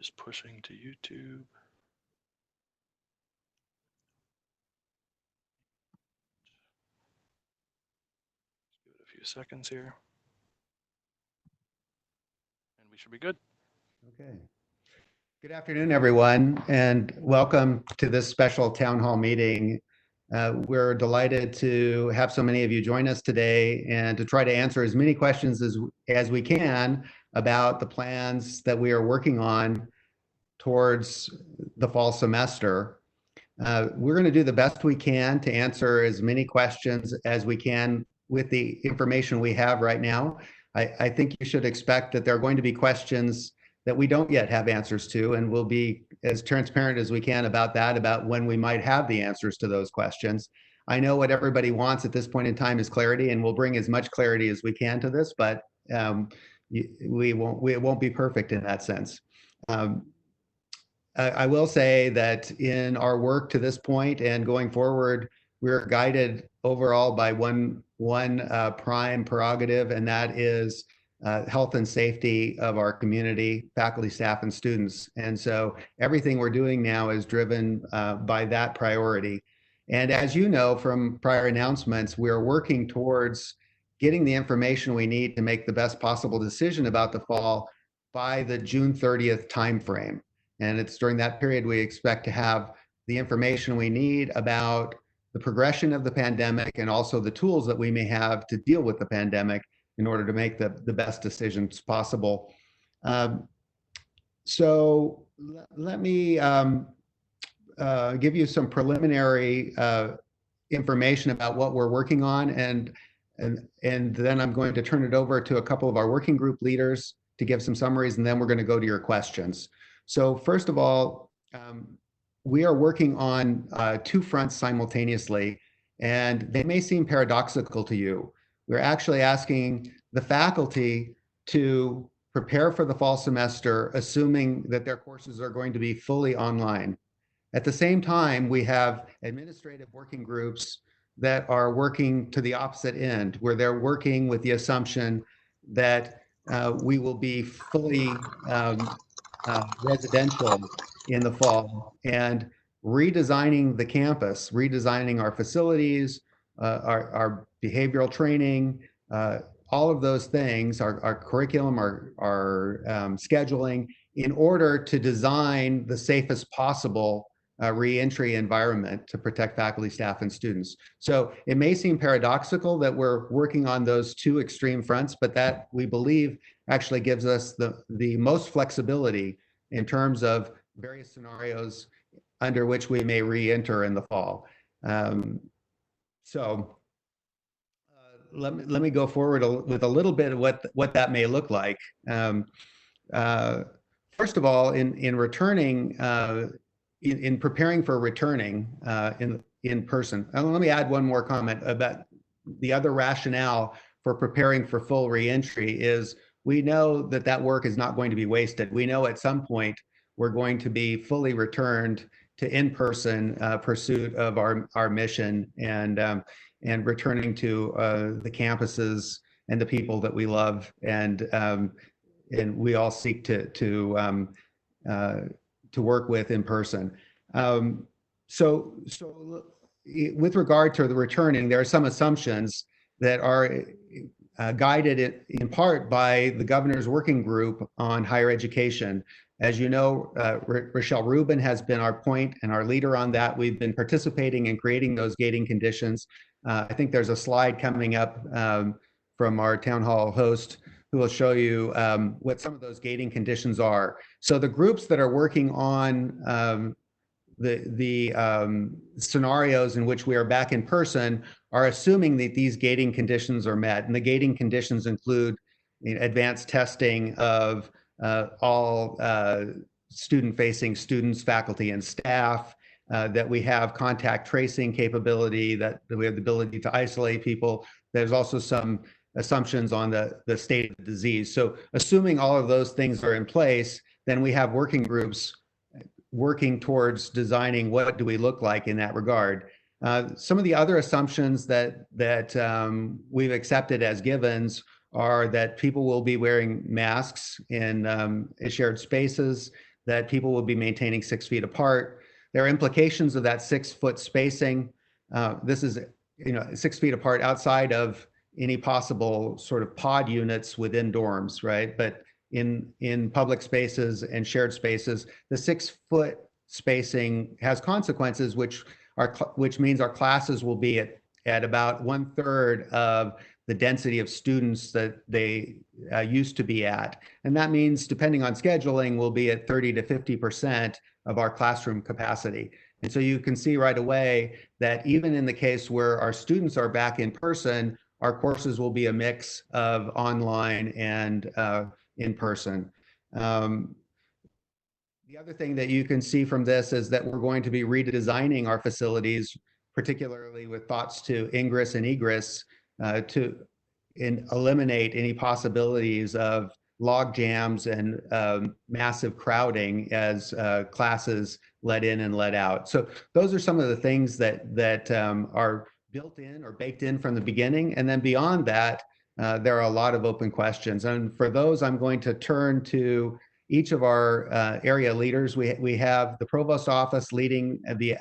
Just pushing to YouTube. Just give it a few seconds here. And we should be good. Okay. Good afternoon, everyone, and welcome to this special town hall meeting. We're delighted to have so many of you join us today and to try to answer as many questions as we can about the plans that we are working on towards the fall semester. We're going to do the best we can to answer as many questions as we can with the information we have right now. I think you should expect that there are going to be questions that we don't yet have answers to, and we'll be as transparent as we can about that, about when we might have the answers to those questions. I know what everybody wants at this point in time is clarity, and we'll bring as much clarity as we can to this, but it won't be perfect in that sense. I will say that in our work to this point and going forward, we're guided overall by one prime prerogative, and that is health and safety of our community, faculty, staff, and students. And so everything we're doing now is driven by that priority. And as you know from prior announcements, we're working towards getting the information we need to make the best possible decision about the fall by the June 30th timeframe. And it's during that period we expect to have the information we need about the progression of the pandemic and also the tools that we may have to deal with the pandemic in order to make the best decisions possible. So let me give you some preliminary information about what we're working on, and then I'm going to turn it over to a couple of our working group leaders to give some summaries, and then we're going to go to your questions. So first of all, we are working on two fronts simultaneously, and they may seem paradoxical to you. We're actually asking the faculty to prepare for the fall semester, assuming that their courses are going to be fully online. At the same time, we have administrative working groups that are working to the opposite end, where they're working with the assumption that we will be fully residential in the fall, and redesigning the campus, redesigning our facilities, our behavioral training, all of those things, our curriculum, our scheduling, in order to design the safest possible reentry environment to protect faculty, staff, and students. So it may seem paradoxical that we're working on those two extreme fronts, but that, we believe, actually gives us the most flexibility in terms of various scenarios under which we may re-enter in the fall. Let me go forward with a little bit of what that may look like. First of all, in returning, in preparing for returning in person, and let me add one more comment about the other rationale for preparing for full reentry is we know that that work is not going to be wasted. We know at some point we're going to be fully returned to in-person pursuit of our mission and returning to the campuses and the people that we love and we all seek to work with in person. So with regard to the returning, there are some assumptions that are guided in part by the governor's working group on higher education. As you know, Rochelle Rubin has been our point and our leader on that. We've been participating in creating those gating conditions. I think there's a slide coming up from our town hall host who will show you what some of those gating conditions are. So the groups that are working on the scenarios in which we are back in person are assuming that these gating conditions are met. And the gating conditions include advanced testing of all student-facing students, faculty, and staff, that we have contact tracing capability, that we have the ability to isolate people. There's also some assumptions on the state of the disease. So assuming all of those things are in place, then we have working groups working towards designing what do we look like in that regard. Some of the other assumptions that we've accepted as givens are that people will be wearing masks in shared spaces, that people will be maintaining 6 feet apart. There are implications of that 6-foot spacing. This is, 6 feet apart outside of any possible sort of pod units within dorms, right? But in public spaces and shared spaces, the 6-foot spacing has consequences, which means our classes will be at about 1/3 of the density of students that they used to be at. And that means, depending on scheduling, we'll be at 30 to 50% of our classroom capacity. And so you can see right away that even in the case where our students are back in person, our courses will be a mix of online and in person. The other thing that you can see from this is that we're going to be redesigning our facilities, particularly with thoughts to ingress and egress, to eliminate any possibilities of log jams and massive crowding as classes let in and let out. So those are some of the things that are built in or baked in from the beginning. And then beyond that, there are a lot of open questions. And for those, I'm going to turn to each of our area leaders. We have the provost office leading the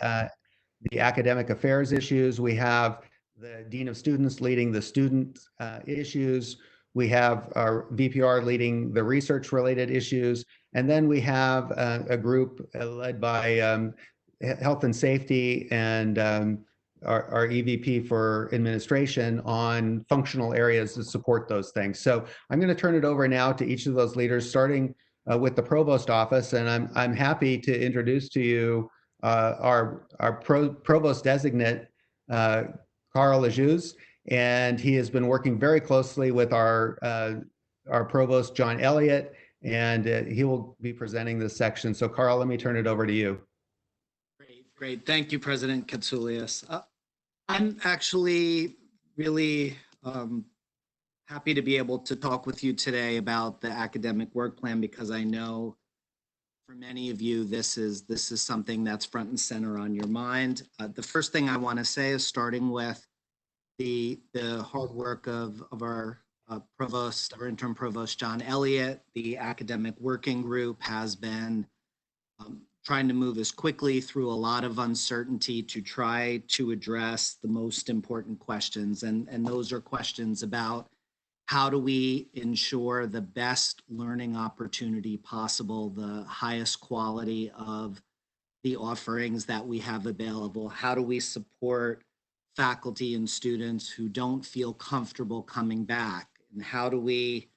academic affairs issues. We have the dean of students leading the student issues. We have our VPR leading the research related issues. And then we have a group led by health and safety and our EVP for administration on functional areas to support those things. So I'm going to turn it over now to each of those leaders, starting with the provost office. And I'm happy to introduce to you our provost designate, Carl Lejeune, and he has been working very closely with our provost, John Elliott, and he will be presenting this section. So Carl, let me turn it over to you. Great. Thank you, President Katsouleas. I'm actually really happy to be able to talk with you today about the academic work plan, because I know for many of you, this is something that's front and center on your mind. The first thing I want to say is, starting with the hard work of our provost, our interim provost, John Elliott. The academic working group has been trying to move as quickly through a lot of uncertainty to try to address the most important questions. And those are questions about how do we ensure the best learning opportunity possible, the highest quality of the offerings that we have available? How do we support faculty and students who don't feel comfortable coming back? And how do we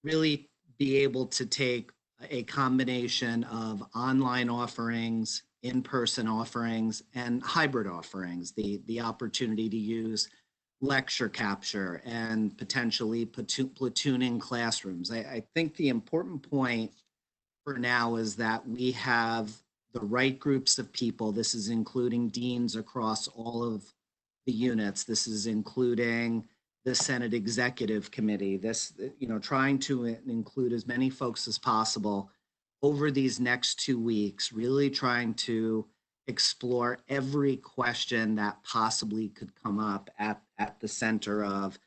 really be able to take a combination of online offerings, in-person offerings, and hybrid offerings, the opportunity to use lecture capture and potentially platooning classrooms? I think the important point for now is that we have the right groups of people. This is including deans across all of the units. This is including the Senate Executive Committee. This, trying to include as many folks as possible over these next 2 weeks, really trying to explore every question that possibly could come up at the center of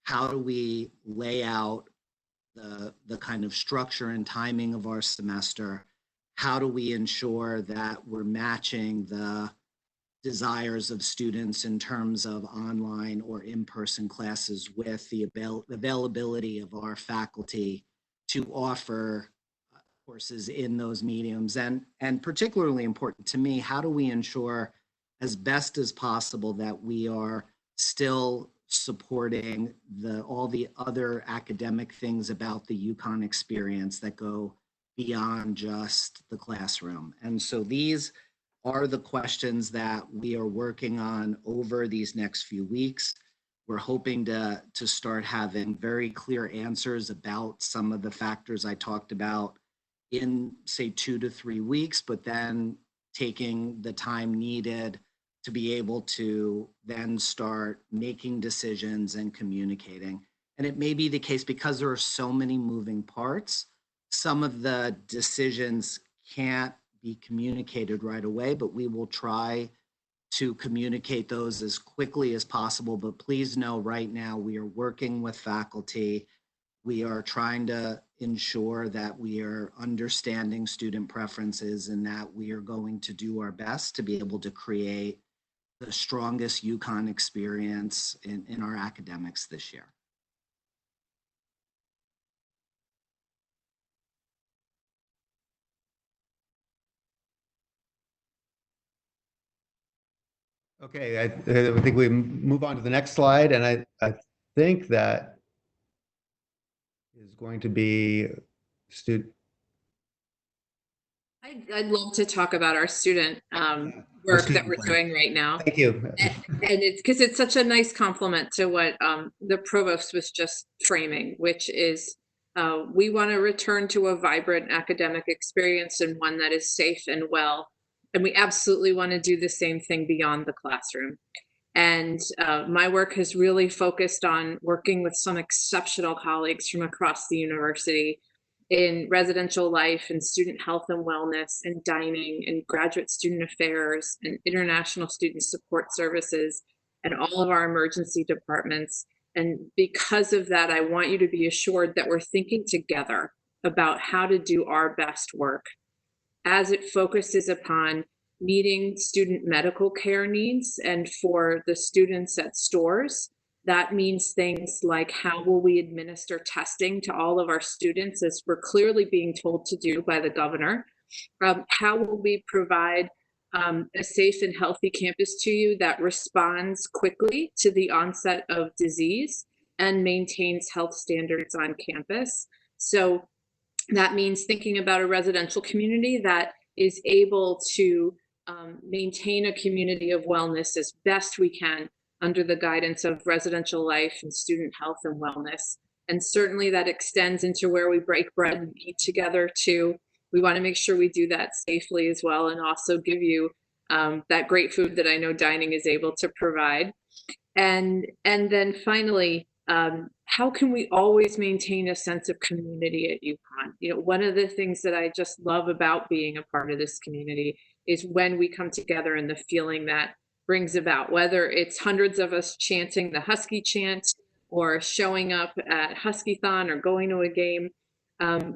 how do we lay out the kind of structure and timing of our semester? How do we ensure that we're matching the desires of students in terms of online or in-person classes with the availability of our faculty to offer courses in those mediums? And particularly important to me, how do we ensure as best as possible that we are still supporting all the other academic things about the UConn experience that go beyond just the classroom? And so these are the questions that we are working on over these next few weeks. We're hoping to start having very clear answers about some of the factors I talked about in, say, 2 to 3 weeks, but then taking the time needed to be able to then start making decisions and communicating. And it may be the case, because there are so many moving parts, some of the decisions can't be communicated right away, but we will try to communicate those as quickly as possible. But please know, right now we are working with faculty. We are trying to ensure that we are understanding student preferences and that we are going to do our best to be able to create the strongest UConn experience in our academics this year. Okay, I think we move on to the next slide, and I think that is going to be student. I'd love to talk about our student work that we're doing right now. Thank you. And it's because it's such a nice compliment to what the provost was just framing, which is we want to return to a vibrant academic experience and one that is safe and well. And we absolutely want to do the same thing beyond the classroom. And my work has really focused on working with some exceptional colleagues from across the university in residential life and student health and wellness and dining and graduate student affairs and international student support services and all of our emergency departments. And because of that, I want you to be assured that we're thinking together about how to do our best work as it focuses upon meeting student medical care needs. And for the students at stores, that means things like how will we administer testing to all of our students, as we're clearly being told to do by the governor? How will we provide a safe and healthy campus to you that responds quickly to the onset of disease and maintains health standards on campus? So that means thinking about a residential community that is able to maintain a community of wellness as best we can under the guidance of residential life and student health and wellness. And certainly that extends into where we break bread and eat together too. We want to make sure we do that safely as well, and also give you that great food that I know dining is able to provide. And then finally, how can we always maintain a sense of community at UConn? You know, one of the things that I just love about being a part of this community is when we come together and the feeling that brings about, whether it's hundreds of us chanting the Husky chant or showing up at Huskython or going to a game.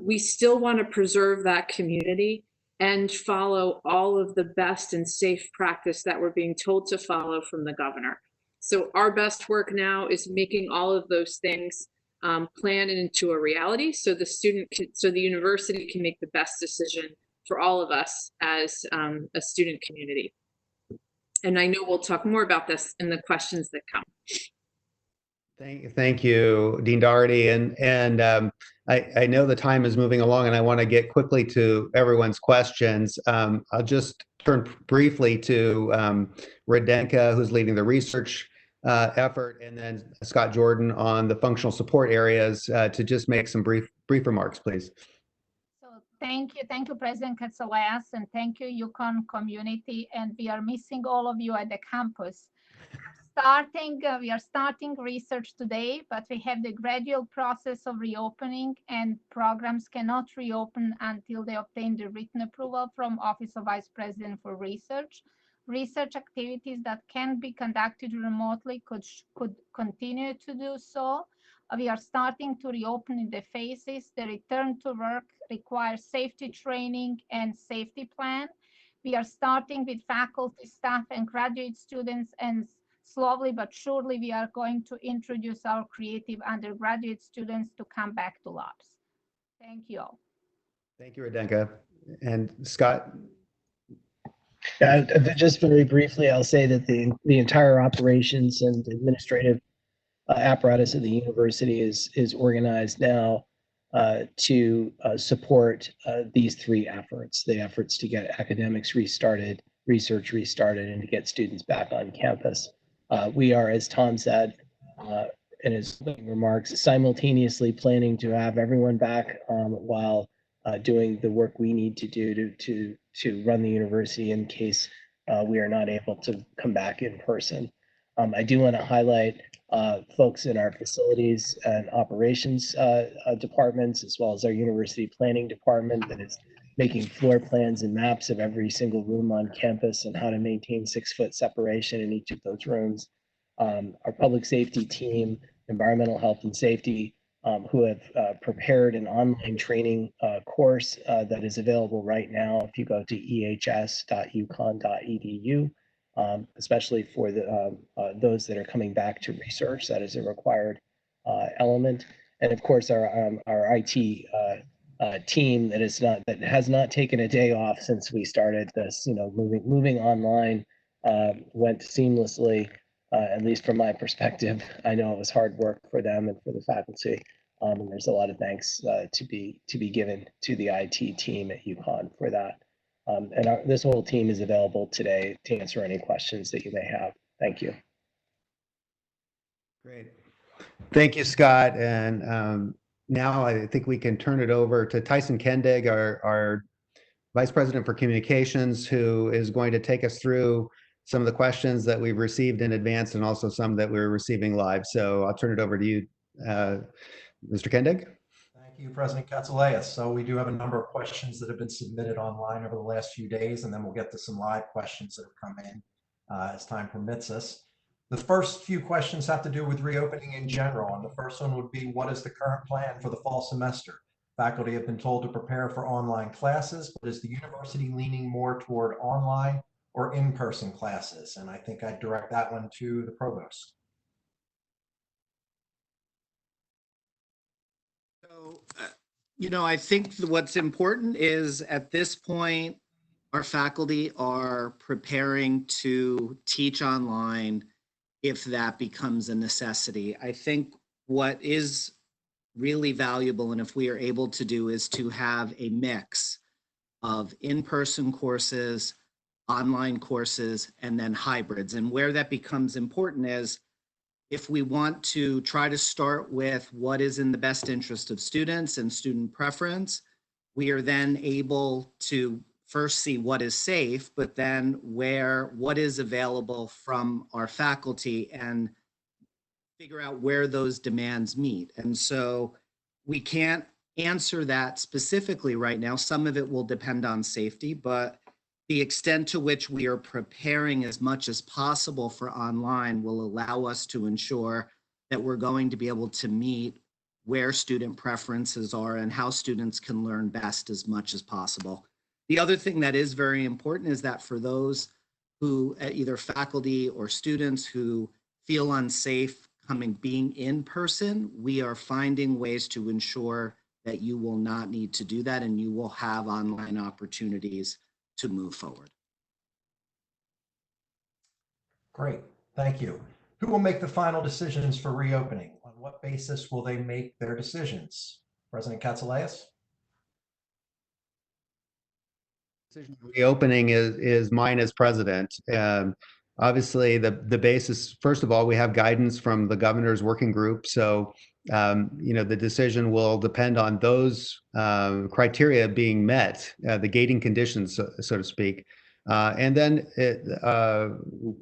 We still want to preserve that community and follow all of the best and safe practice that we're being told to follow from the governor. So our best work now is making all of those things plan into a reality, so the university can make the best decision for all of us as a student community. And I know we'll talk more about this in the questions that come. Thank you, Dean Doherty. And I know the time is moving along, and I want to get quickly to everyone's questions. I'll just turn briefly to Radenka, who's leading the research effort, and then Scott Jordan on the functional support areas to just make some brief remarks, please. So thank you, President Katsouleas, and thank you, UConn community. And we are missing all of you at the campus. We are starting research today, but we have the gradual process of reopening, and programs cannot reopen until they obtain the written approval from Office of Vice President for Research. Research activities that can be conducted remotely could continue to do so. We are starting to reopen in the phases. The return to work requires safety training and safety plan. We are starting with faculty, staff, and graduate students, and slowly but surely we are going to introduce our creative undergraduate students to come back to labs. Thank you all. Thank you, Radenka. And Scott? Just very briefly, I'll say that the entire operations and administrative apparatus of the university is organized now to support these three efforts: the efforts to get academics restarted, research restarted, and to get students back on campus. We are, as Tom said in his remarks, simultaneously planning to have everyone back while doing the work we need to do to run the university in case we are not able to come back in person. I do want to highlight folks in our facilities and operations departments, as well as our university planning department that is making floor plans and maps of every single room on campus and how to maintain 6-foot separation in each of those rooms. Our public safety team, environmental health and safety, who have prepared an online training course that is available right now if you go to ehs.uconn.edu, especially for those that are coming back to research. That is a required element. And of course, our IT team that has not taken a day off since we started this. Moving online went seamlessly. At least from my perspective, I know it was hard work for them and for the faculty. And there's a lot of thanks to be given to the IT team at UConn for that. This whole team is available today to answer any questions that you may have. Thank you. Great. Thank you, Scott. And now I think we can turn it over to Tyson Kendig, our Vice President for Communications, who is going to take us through some of the questions that we've received in advance and also some that we're receiving live. So I'll turn it over to you, Mr. Kendig. Thank you, President Katsouleas. So we do have a number of questions that have been submitted online over the last few days, and then we'll get to some live questions that have come in as time permits us. The first few questions have to do with reopening in general, and the first one would be, what is the current plan for the fall semester? Faculty have been told to prepare for online classes, but is the university leaning more toward online or in-person classes? And I think I'd direct that one to the provost. So, I think what's important is at this point, our faculty are preparing to teach online if that becomes a necessity. I think what is really valuable, and if we are able to do, is to have a mix of in-person courses, online courses, and then hybrids. And where that becomes important is if we want to try to start with what is in the best interest of students and student preference, we are then able to first see what is safe, but then what is available from our faculty and figure out where those demands meet. And so we can't answer that specifically right now. Some of it will depend on safety, but the extent to which we are preparing as much as possible for online will allow us to ensure that we're going to be able to meet where student preferences are and how students can learn best as much as possible. The other thing that is very important is that for those who, either faculty or students who feel unsafe being in person, we are finding ways to ensure that you will not need to do that and you will have online opportunities to move forward. Great, thank you. Who will make the final decisions for reopening? On what basis will they make their decisions? President Katsouleas? Reopening is mine as president. Obviously, the basis, first of all, we have guidance from the governor's working group. So, the decision will depend on those criteria being met, the gating conditions, so to speak. And then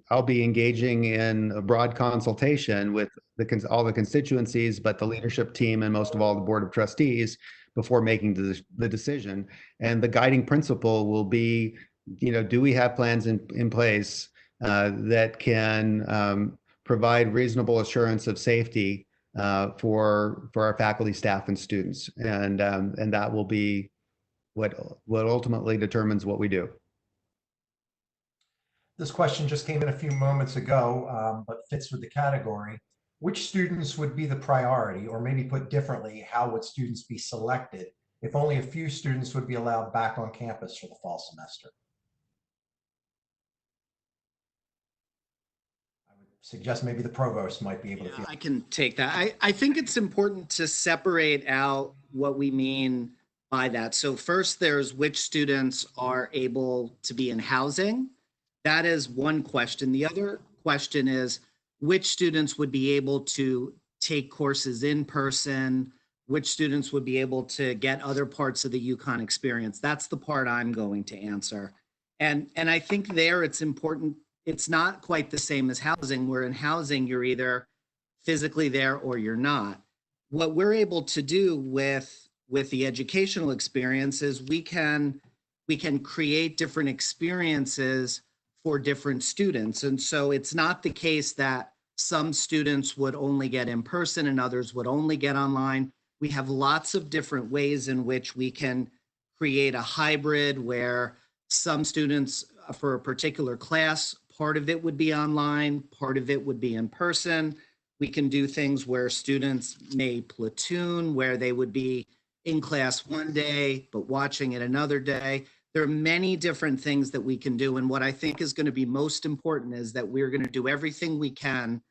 I'll be engaging in a broad consultation with all the constituencies, but the leadership team and most of all the board of trustees before making the decision. And the guiding principle will be, do we have plans in place that can provide reasonable assurance of safety for our faculty, staff, and students, and that will be what ultimately determines what we do. This question just came in a few moments ago, but fits with the category. Which students would be the priority, or maybe put differently, how would students be selected if only a few students would be allowed back on campus for the fall semester? I would suggest maybe the provost might be able to. I can take that. I think it's important to separate out what we mean by that. So first, there's which students are able to be in housing. That is one question. The other question is which students would be able to take courses in person, which students would be able to get other parts of the UConn experience. That's the part I'm going to answer. And I think there it's important. It's not quite the same as housing, where in housing you're either physically there or you're not. What we're able to do with the educational experience is we can create different experiences for different students. And so it's not the case that some students would only get in person and others would only get online. We have lots of different ways in which we can create a hybrid where some students for a particular class, part of it would be online, part of it would be in person. We can do things where students may platoon, where they would be in class one day, but watching it another day. There are many different things that we can do. And what I think is going to be most important is that we're going to do everything we can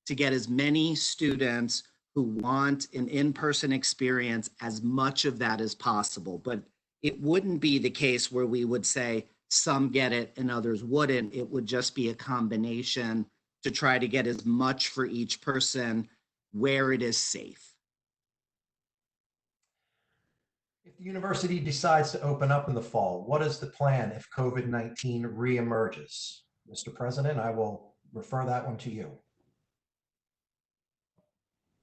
to get as many students who want an in-person experience, as much of that as possible. But it wouldn't be the case where we would say some get it and others wouldn't. It would just be a combination to try to get as much for each person where it is safe. If the university decides to open up in the fall, what is the plan if COVID-19 reemerges? Mr. President, I will refer that one to you.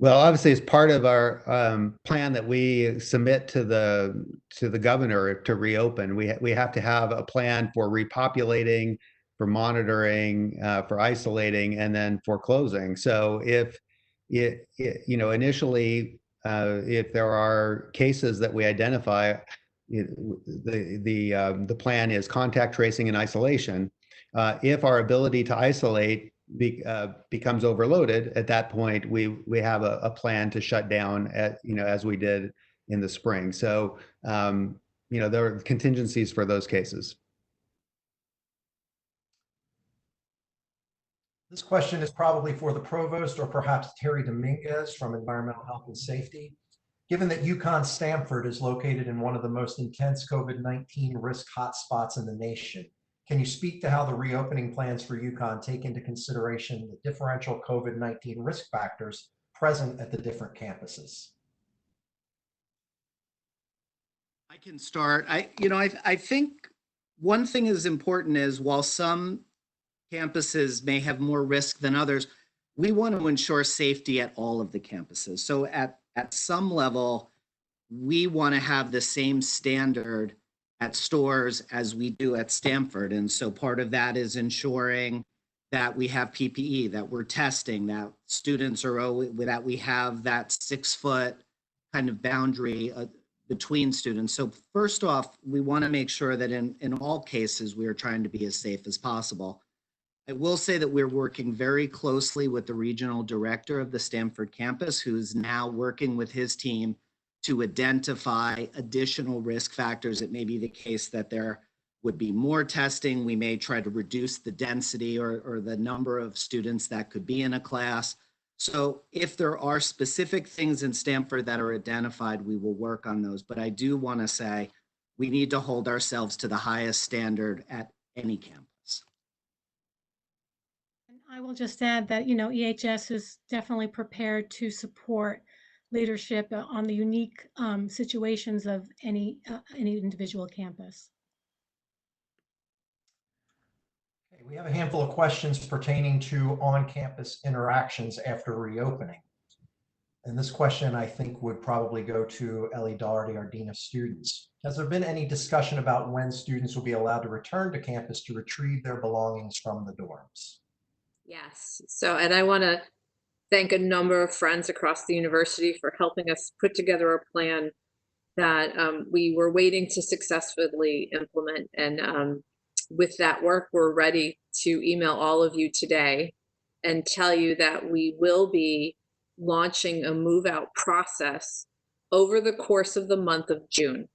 Well, obviously, as part of our plan that we submit to the governor to reopen, we have to have a plan for repopulating, for monitoring, for isolating, and then for closing. So if initially, if there are cases that we identify, the plan is contact tracing and isolation. If our ability to isolate becomes overloaded, at that point we have a plan to shut down as we did in the spring. So there are contingencies for those cases. This question is probably for the provost or perhaps Terry Dominguez from Environmental Health and Safety. Given that UConn Stamford is located in one of the most intense COVID-19 risk hotspots in the nation, can you speak to how the reopening plans for UConn take into consideration the differential COVID-19 risk factors present at the different campuses? I can start. I think one thing is important is while some campuses may have more risk than others, we want to ensure safety at all of the campuses. So at some level, we want to have the same standard at Storrs as we do at Stamford. And so part of that is ensuring that we have PPE, that we're testing, that students are, that we have that 6-foot kind of boundary between students. So first off, we want to make sure that in all cases, we are trying to be as safe as possible. I will say that we're working very closely with the regional director of the Stamford campus, who's now working with his team to identify additional risk factors. It may be the case that there would be more testing. We may try to reduce the density or the number of students that could be in a class. So if there are specific things in Stamford that are identified, we will work on those. But I do want to say we need to hold ourselves to the highest standard at any campus. I will just add that, EHS is definitely prepared to support leadership on the unique situations of any individual campus. Okay, we have a handful of questions pertaining to on-campus interactions after reopening. And this question, I think, would probably go to Ellie Doherty, our Dean of Students. Has there been any discussion about when students will be allowed to return to campus to retrieve their belongings from the dorms? Yes. So, and I want to thank a number of friends across the university for helping us put together a plan that we were waiting to successfully implement. And with that work, we're ready to email all of you today and tell you that we will be launching a move out process over the course of the month of June.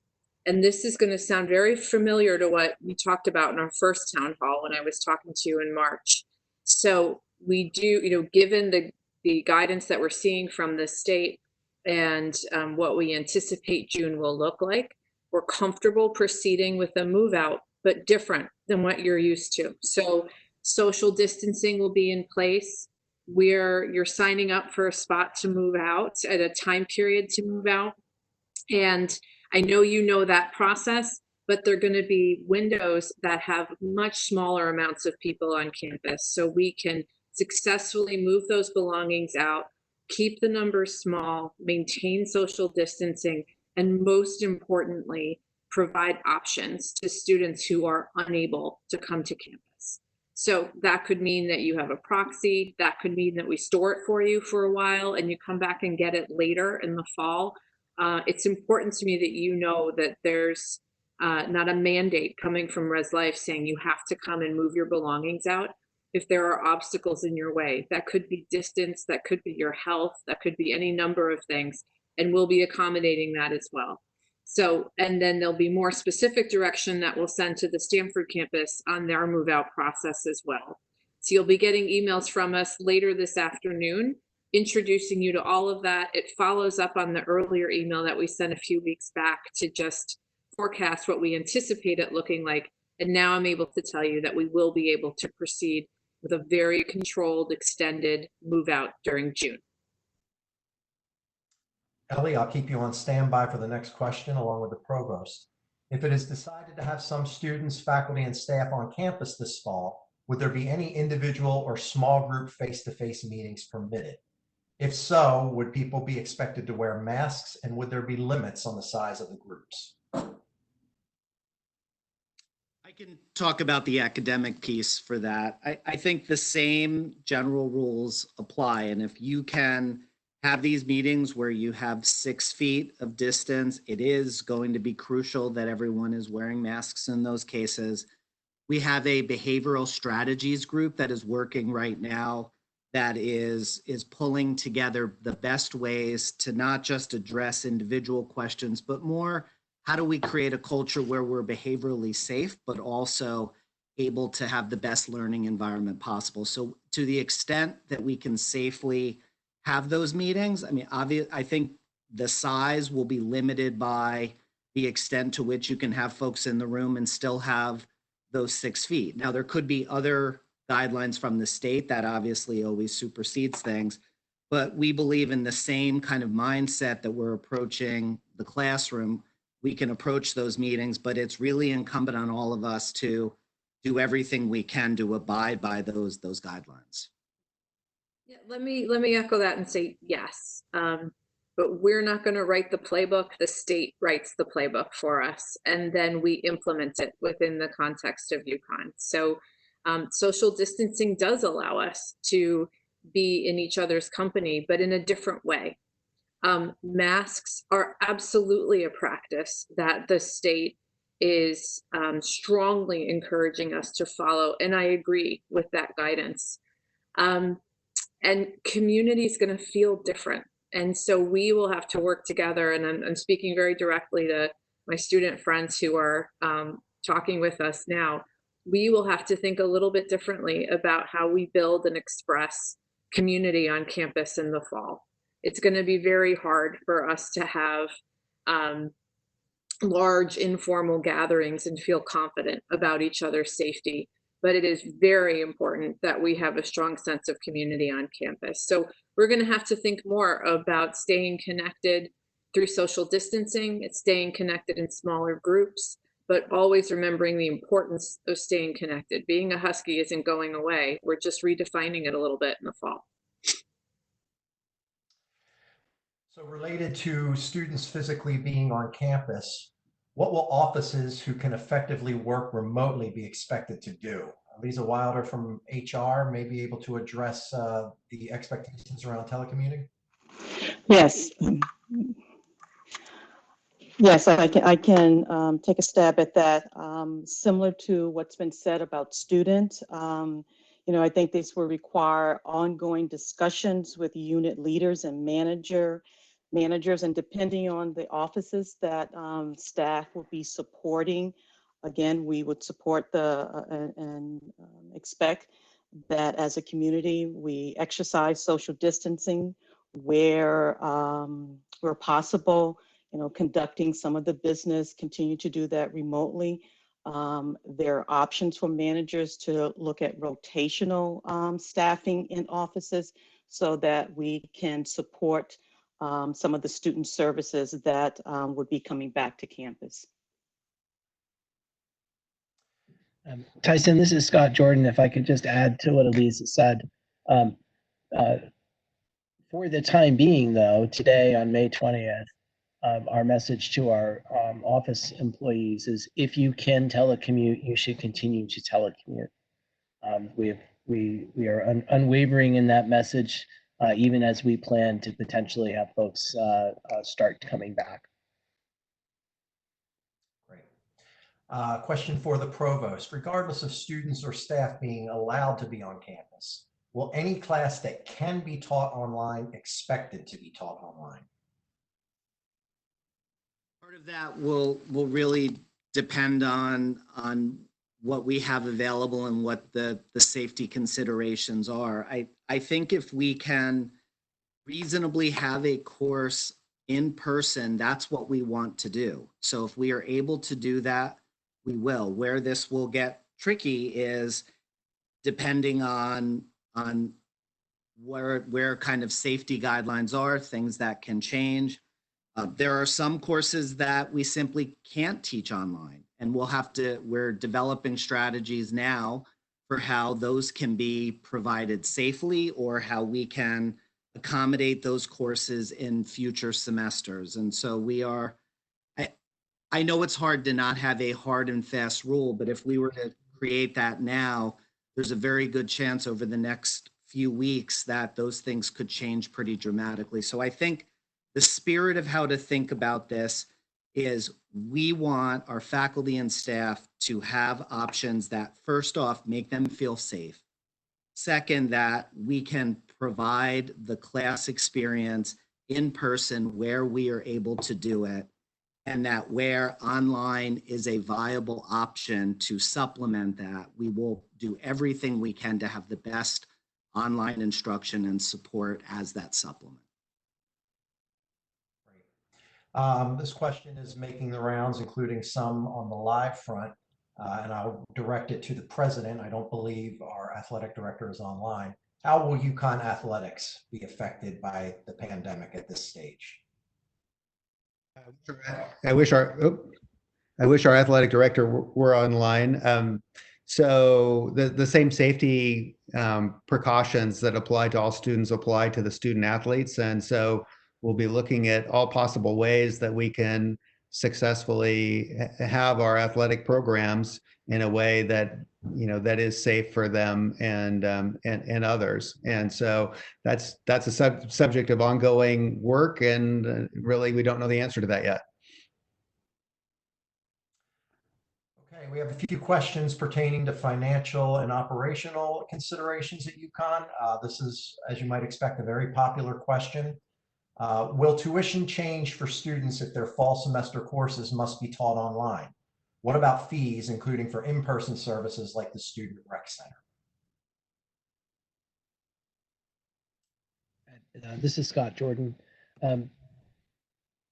And this is going to sound very familiar to what we talked about in our first town hall when I was talking to you in March. So we do, given the guidance that we're seeing from the state and what we anticipate June will look like, we're comfortable proceeding with a move out, but different than what you're used to. So social distancing will be in place. You're signing up for a spot to move out at a time period to move out. And I know you know that process, but they're going to be windows that have much smaller amounts of people on campus. So we can successfully move those belongings out, keep the numbers small, maintain social distancing, and most importantly, provide options to students who are unable to come to campus. So that could mean that you have a proxy. That could mean that we store it for you for a while and you come back and get it later in the fall. it's important to me that you know that there's not a mandate coming from Res Life saying you have to come and move your belongings out. If there are obstacles in your way, that could be distance, that could be your health, that could be any number of things, and we'll be accommodating that as well. So, and then there'll be more specific direction that we'll send to the Stanford campus on their move out process as well. So you'll be getting emails from us later this afternoon, introducing you to all of that. It follows up on the earlier email that we sent a few weeks back to just forecast what we anticipate it looking like. And now I'm able to tell you that we will be able to proceed with a very controlled, extended move out during June. Ellie, I'll keep you on standby for the next question along with the provost. If it is decided to have some students, faculty, and staff on campus this fall, would there be any individual or small group face-to-face meetings permitted? If so, would people be expected to wear masks, and would there be limits on the size of the groups? I can talk about the academic piece for that. I think the same general rules apply. And if you can have these meetings where you have 6 feet of distance, it is going to be crucial that everyone is wearing masks in those cases. We have a behavioral strategies group that is working right now that is pulling together the best ways to not just address individual questions, but more, how do we create a culture where we're behaviorally safe, but also able to have the best learning environment possible? So to the extent that we can safely have those meetings, I mean, I think the size will be limited by the extent to which you can have folks in the room and still have those 6 feet. Now, there could be other guidelines from the state that obviously always supersedes things, but we believe in the same kind of mindset that we're approaching the classroom. We can approach those meetings, but it's really incumbent on all of us to do everything we can to abide by those guidelines. Yeah, let me echo that and say yes. But we're not going to write the playbook. The state writes the playbook for us, and then we implement it within the context of UConn. So social distancing does allow us to be in each other's company, but in a different way. Masks are absolutely a practice that the state is strongly encouraging us to follow, and I agree with that guidance. And community is going to feel different. And so we will have to work together. And I'm speaking very directly to my student friends who are talking with us now. We will have to think a little bit differently about how we build and express community on campus in the fall. It's going to be very hard for us to have large informal gatherings and feel confident about each other's safety. But it is very important that we have a strong sense of community on campus. So we're going to have to think more about staying connected through social distancing. It's staying connected in smaller groups, but always remembering the importance of staying connected. Being a Husky isn't going away. We're just redefining it a little bit in the fall. So related to students physically being on campus, what will offices who can effectively work remotely be expected to do? Lisa Wilder from HR may be able to address the expectations around telecommuting. Yes. Yes, I can take a stab at that. Similar to what's been said about students, I think this will require ongoing discussions with unit leaders and managers, and depending on the offices that staff will be supporting. Again, we would support and expect that as a community, we exercise social distancing where possible, conducting some of the business, continue to do that remotely. There are options for managers to look at rotational staffing in offices so that we can support some of the student services that would be coming back to campus. Tyson, this is Scott Jordan. If I could just add to what Elisa said. For the time being, though, today on May 20th, our message to our office employees is if you can telecommute, you should continue to telecommute. We are unwavering in that message. even as we plan to potentially have folks start coming back. Great. Question for the provost. Regardless of students or staff being allowed to be on campus, will any class that can be taught online expected to be taught online? Part of that will really depend on what we have available and what the safety considerations are. I think if we can reasonably have a course in person, that's what we want to do. So if we are able to do that, we will. Where this will get tricky is depending on where kind of safety guidelines are, things that can change. There are some courses that we simply can't teach online, and we're developing strategies now for how those can be provided safely or how we can accommodate those courses in future semesters. And so I know it's hard to not have a hard and fast rule, but if we were to create that now, there's a very good chance over the next few weeks that those things could change pretty dramatically. So I think the spirit of how to think about this is we want our faculty and staff to have options that, first off, make them feel safe. Second, that we can provide the class experience in person where we are able to do it, and that where online is a viable option to supplement that, we will do everything we can to have the best online instruction and support as that supplement. This question is making the rounds, including some on the live front, and I'll direct it to the president. I don't believe our athletic director is online. How will UConn athletics be affected by the pandemic at this stage? I wish our athletic director were online. So the same safety precautions that apply to all students apply to the student athletes. And so we'll be looking at all possible ways that we can successfully have our athletic programs in a way that, that is safe for them and others. And so that's a subject of ongoing work, and really we don't know the answer to that yet. Okay, we have a few questions pertaining to financial and operational considerations at UConn. This is, as you might expect, a very popular question. Will tuition change for students if their fall semester courses must be taught online? What about fees, including for in-person services like the Student Rec Center? This is Scott Jordan.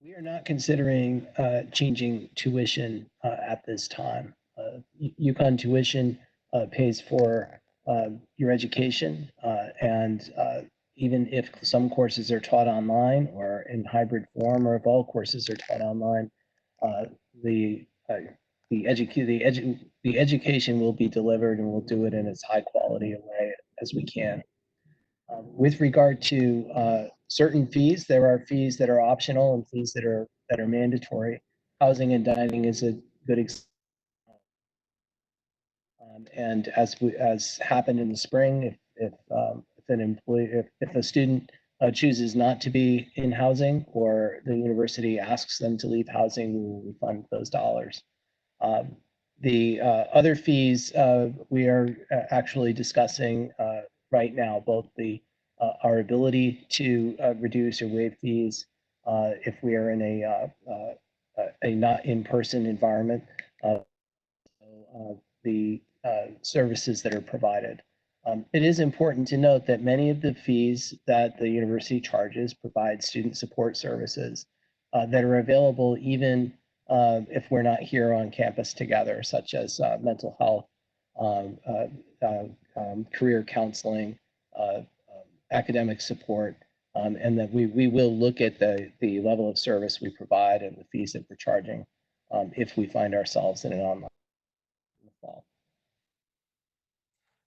We are not considering changing tuition at this time. UConn tuition pays for your education, and even if some courses are taught online or in hybrid form, or if all courses are taught online, the education will be delivered, and we'll do it in as high quality a way as we can. With regard to certain fees, there are fees that are optional and fees that are mandatory. Housing and dining is a good example. And as happened in the spring, if a student chooses not to be in housing, or the university asks them to leave housing, we will refund those dollars. The other fees we are actually discussing right now, both our ability to reduce or waive fees if we are in a not in-person environment, the services that are provided. It is important to note that many of the fees that the university charges provide student support services that are available even if we're not here on campus together, such as mental health, career counseling, academic support, and that we will look at the level of service we provide and the fees that we're charging if we find ourselves in an online in the fall.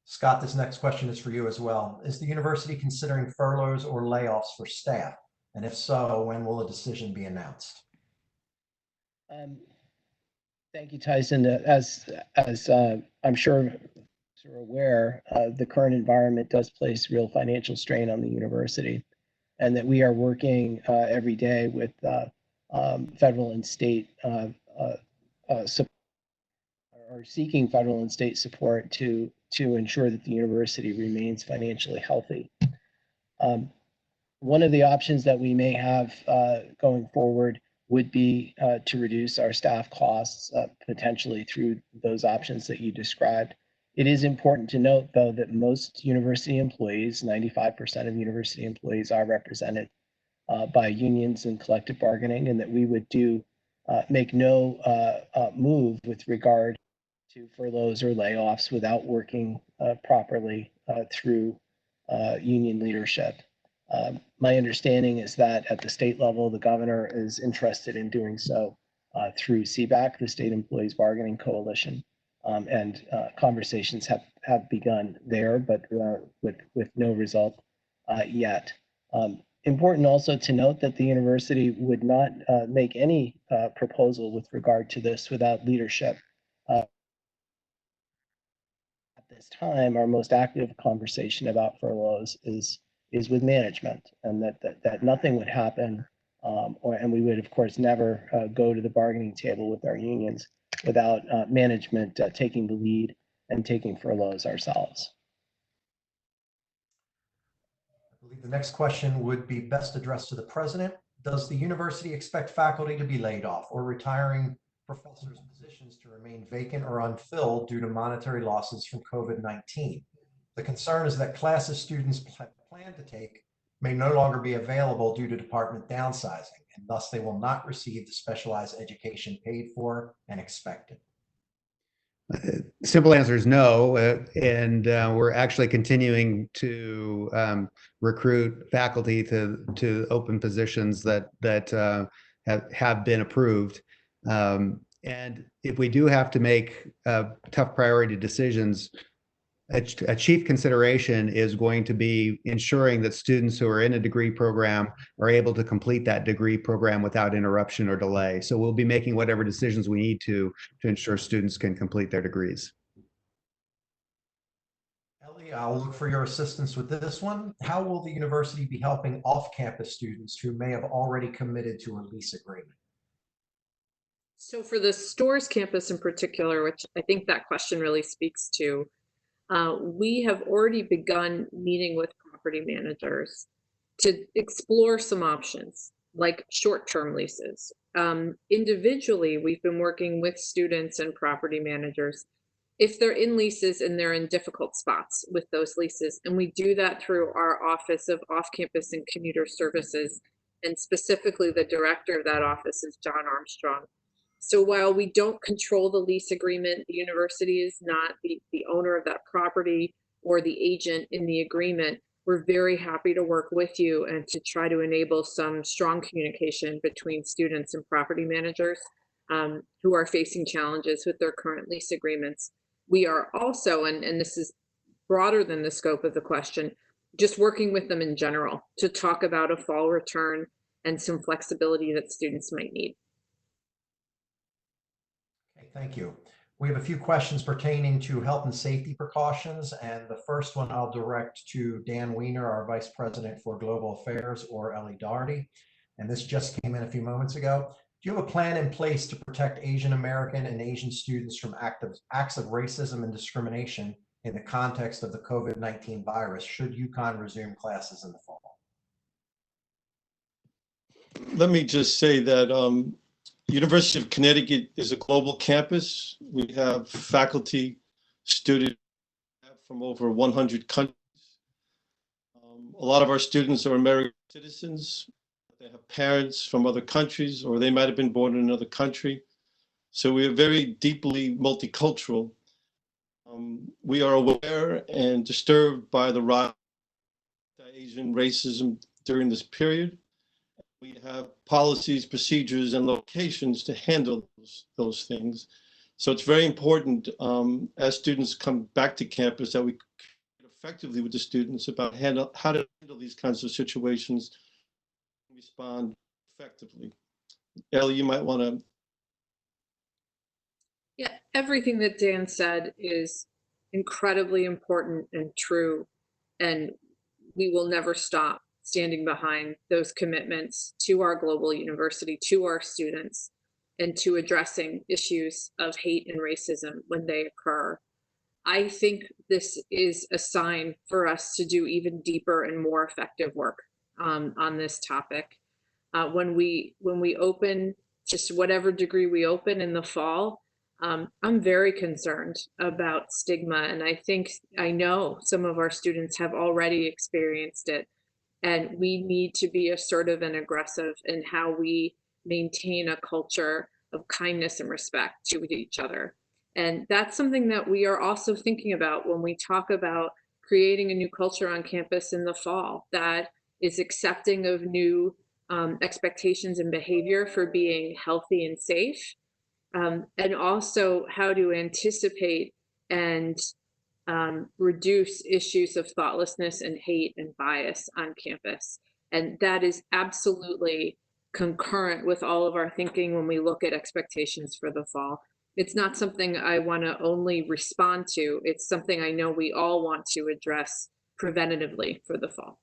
Scott, this next question is for you as well. Is the university considering furloughs or layoffs for staff? And if so, when will a decision be announced? Thank you, Tyson. As I'm sure are aware, the current environment does place real financial strain on the university, and that we are working every day with federal and state support, or seeking federal and state support to ensure that the university remains financially healthy. One of the options that we may have going forward would be to reduce our staff costs potentially through those options that you described. It is important to note, though, that most university employees, 95% of university employees, are represented by unions and collective bargaining, and that we would make no move with regard to furloughs or layoffs without working properly through union leadership. My understanding is that at the state level, the governor is interested in doing so through CBAC, the State Employees Bargaining Coalition, and conversations have begun there, but with no result yet. Important also to note that the university would not make any proposal with regard to this without leadership. At this time, our most active conversation about furloughs is with management, and that nothing would happen, and we would, of course, never go to the bargaining table with our unions without management taking the lead and taking furloughs ourselves. I believe the next question would be best addressed to the president. Does the university expect faculty to be laid off or retiring professors' positions to remain vacant or unfilled due to monetary losses from COVID-19? The concern is that classes students plan to take may no longer be available due to department downsizing, and thus they will not receive the specialized education paid for and expected. Simple answer is no, and we're actually continuing to recruit faculty to open positions that have been approved. And if we do have to make tough priority decisions, a chief consideration is going to be ensuring that students who are in a degree program are able to complete that degree program without interruption or delay. So we'll be making whatever decisions we need to ensure students can complete their degrees. Ellie, I'll look for your assistance with this one. How will the university be helping off-campus students who may have already committed to a lease agreement? So for the Storrs campus in particular, which I think that question really speaks to, we have already begun meeting with property managers to explore some options like short-term leases. Individually, we've been working with students and property managers if they're in leases and they're in difficult spots with those leases. And we do that through our Office of Off-Campus and Commuter Services. And specifically, the director of that office is John Armstrong. So while we don't control the lease agreement, the university is not the owner of that property or the agent in the agreement. We're very happy to work with you and to try to enable some strong communication between students and property managers who are facing challenges with their current lease agreements. We are also, and this is broader than the scope of the question, just working with them in general to talk about a fall return and some flexibility that students might need. Okay, thank you. We have a few questions pertaining to health and safety precautions, and the first one I'll direct to Dan Weiner, our Vice President for Global Affairs, or Ellie Doherty. And this just came in a few moments ago. Do you have a plan in place to protect Asian American and Asian students from acts of racism and discrimination in the context of the COVID-19 virus, should UConn resume classes in the fall? Let me just say that University of Connecticut is a global campus. We have faculty, students from over 100 countries. A lot of our students are American citizens. They have parents from other countries, or they might have been born in another country. So we are very deeply multicultural. We are aware and disturbed by the rise of Asian racism during this period. We have policies, procedures, and locations to handle those things. So it's very important as students come back to campus that we communicate effectively with the students about how to handle these kinds of situations and respond effectively. Ellie, you might want to. Yeah, everything that Dan said is incredibly important and true. And we will never stop standing behind those commitments to our global university, to our students, and to addressing issues of hate and racism when they occur. I think this is a sign for us to do even deeper and more effective work on this topic. When we open, just whatever degree we open in the fall, I'm very concerned about stigma, and I know some of our students have already experienced it, and we need to be assertive and aggressive in how we maintain a culture of kindness and respect to each other. And that's something that we are also thinking about when we talk about creating a new culture on campus in the fall that is accepting of new expectations and behavior for being healthy and safe, and also how to anticipate and reduce issues of thoughtlessness and hate and bias on campus. And that is absolutely concurrent with all of our thinking when we look at expectations for the fall. It's not something I want to only respond to. It's something I know we all want to address preventatively for the fall.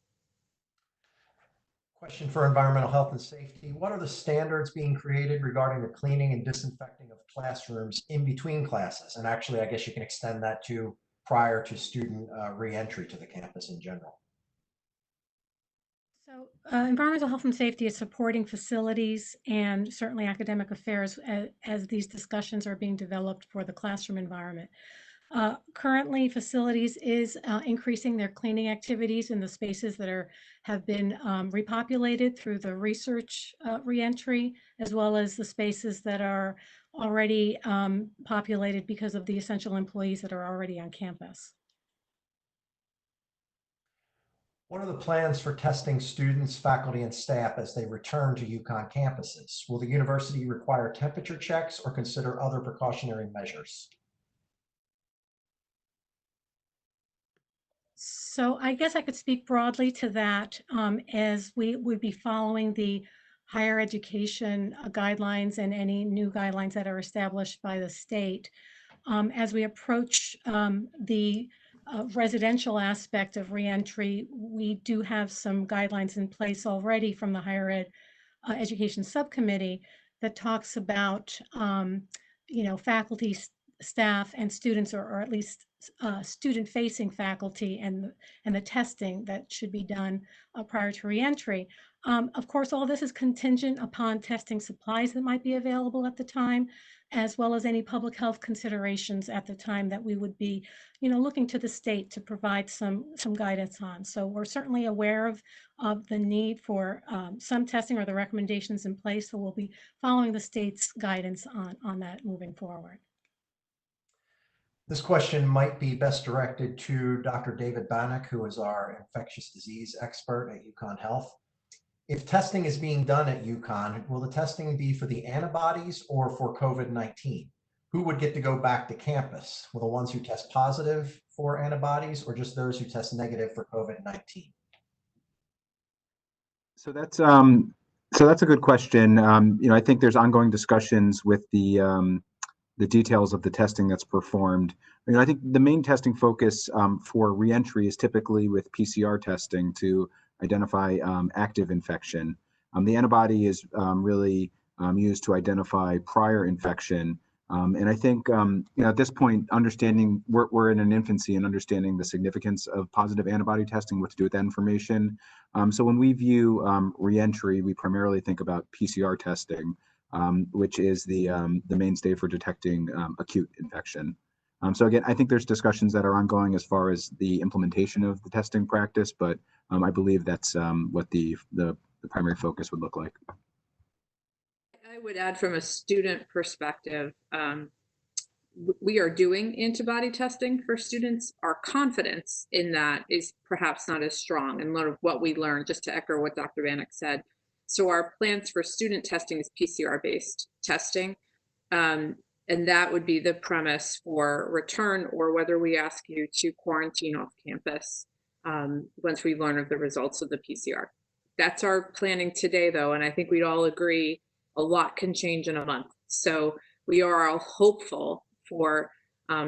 Question for environmental health and safety. What are the standards being created regarding the cleaning and disinfecting of classrooms in between classes? And actually, I guess you can extend that to prior to student re-entry to the campus in general. So environmental health and safety is supporting facilities and certainly academic affairs as these discussions are being developed for the classroom environment. Currently, facilities is increasing their cleaning activities in the spaces that have been repopulated through the research reentry, as well as the spaces that are already populated because of the essential employees that are already on campus. What are the plans for testing students, faculty, and staff as they return to UConn campuses? Will the university require temperature checks or consider other precautionary measures? So I guess I could speak broadly to that, as we would be following the higher education guidelines and any new guidelines that are established by the state. As we approach the residential aspect of reentry, we do have some guidelines in place already from the higher ed education subcommittee that talks about faculty, staff, and students, or at least student-facing faculty, and the testing that should be done prior to reentry. Of course, all this is contingent upon testing supplies that might be available at the time, as well as any public health considerations at the time that we would be, looking to the state to provide some guidance on. So we're certainly aware of the need for some testing or the recommendations in place. So we'll be following the state's guidance on that moving forward. This question might be best directed to Dr. David Bannock, who is our infectious disease expert at UConn Health. If testing is being done at UConn, will the testing be for the antibodies or for COVID-19? Who would get to go back to campus? Will the ones who test positive for antibodies or just those who test negative for COVID-19? So that's a good question. I think there's ongoing discussions with the details of the testing that's performed. I think the main testing focus for reentry is typically with PCR testing to identify active infection. The antibody is really used to identify prior infection. And I think, at this point, understanding we're in an infancy and understanding the significance of positive antibody testing, what to do with that information. So when we view reentry, we primarily think about PCR testing, which is the mainstay for detecting acute infection. So again, I think there's discussions that are ongoing as far as the implementation of the testing practice, but I believe that's what the primary focus would look like. I would add, from a student perspective, we are doing antibody testing for students. Our confidence in that is perhaps not as strong, and a lot of what we learned, just to echo what Dr. Bannock said. So our plans for student testing is PCR-based testing. And that would be the premise for return, or whether we ask you to quarantine off campus once we learn of the results of the PCR. That's our planning today, though, and I think we'd all agree a lot can change in a month. So we are all hopeful for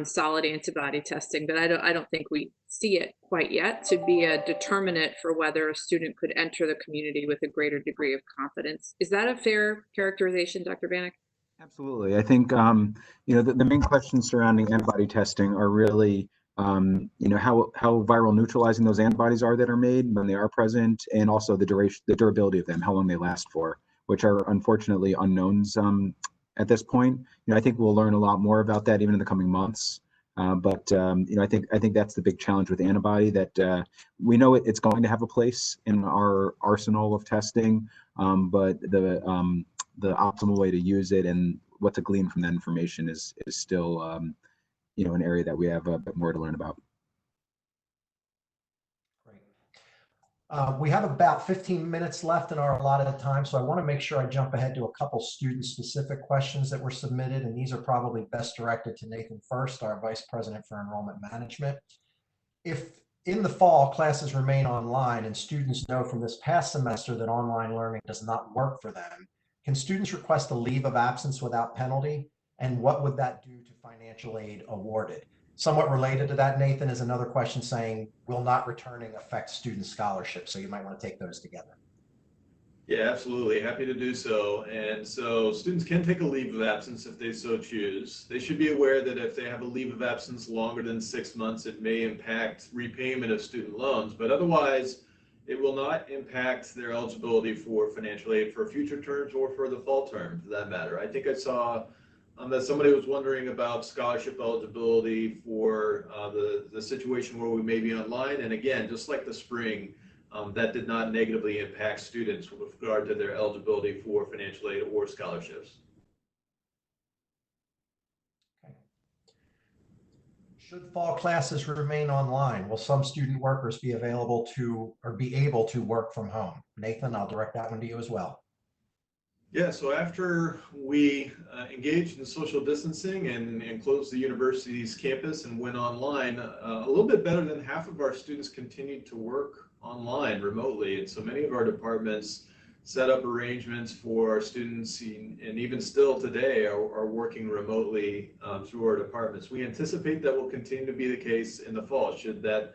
solid antibody testing, but I don't think we see it quite yet to be a determinant for whether a student could enter the community with a greater degree of confidence. Is that a fair characterization, Dr. Bannock? Absolutely. I think, the main questions surrounding antibody testing are really, how viral neutralizing those antibodies are that are made when they are present, and also the duration, the durability of them, how long they last for, which are unfortunately unknowns at this point. I think we'll learn a lot more about that even in the coming months. But I think that's the big challenge with antibody, that we know it's going to have a place in our arsenal of testing, but the optimal way to use it and what to glean from that information is still an area that we have a bit more to learn about. Great. We have about 15 minutes left in our allotted time, so I want to make sure I jump ahead to a couple student-specific questions that were submitted, and these are probably best directed to Nathan first, our Vice President for Enrollment Management. If in the fall classes remain online and students know from this past semester that online learning does not work for them, can students request a leave of absence without penalty? And what would that do to financial aid awarded? Somewhat related to that, Nathan, is another question saying, will not returning affect student scholarships? So you might want to take those together. Yeah, absolutely. Happy to do so. And so students can take a leave of absence if they so choose. They should be aware that if they have a leave of absence longer than 6 months, it may impact repayment of student loans, but otherwise it will not impact their eligibility for financial aid for future terms or for the fall term, for that matter. I think I saw that somebody was wondering about scholarship eligibility for the situation where we may be online. And again, just like the spring, that did not negatively impact students with regard to their eligibility for financial aid or scholarships. Okay. Should fall classes remain online, will some student workers be available to or be able to work from home? Nathan, I'll direct that one to you as well. Yeah, so after we engaged in social distancing and closed the university's campus and went online, a little bit better than half of our students continued to work online remotely. And so many of our departments set up arrangements for our students, and even still today are working remotely through our departments. We anticipate that will continue to be the case in the fall, should that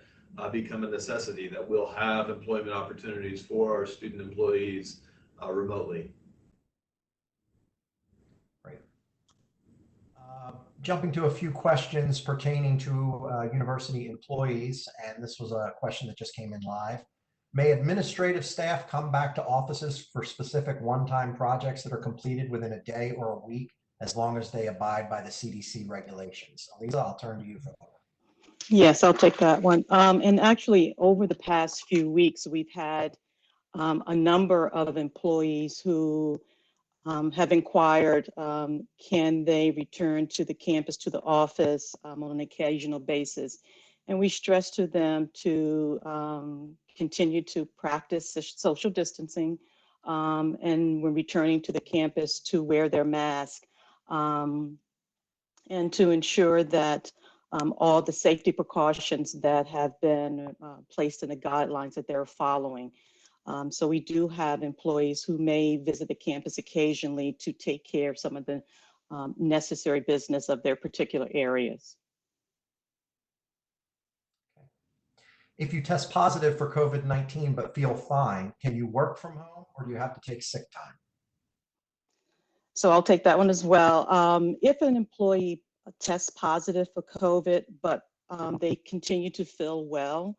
become a necessity, that we'll have employment opportunities for our student employees remotely. Jumping to a few questions pertaining to university employees, and this was a question that just came in live. May administrative staff come back to offices for specific one-time projects that are completed within a day or a week, as long as they abide by the CDC regulations? Lisa, I'll turn to you for that. Yes, I'll take that one. And actually, over the past few weeks, we've had a number of employees who have inquired, can they return to the campus, to the office on an occasional basis? And we stress to them to continue to practice social distancing, and when returning to the campus to wear their mask, and to ensure that all the safety precautions that have been placed in the guidelines that they're following. So we do have employees who may visit the campus occasionally to take care of some of the necessary business of their particular areas. If you test positive for COVID-19 but feel fine, can you work from home or do you have to take sick time? So I'll take that one as well. If an employee tests positive for COVID, but they continue to feel well,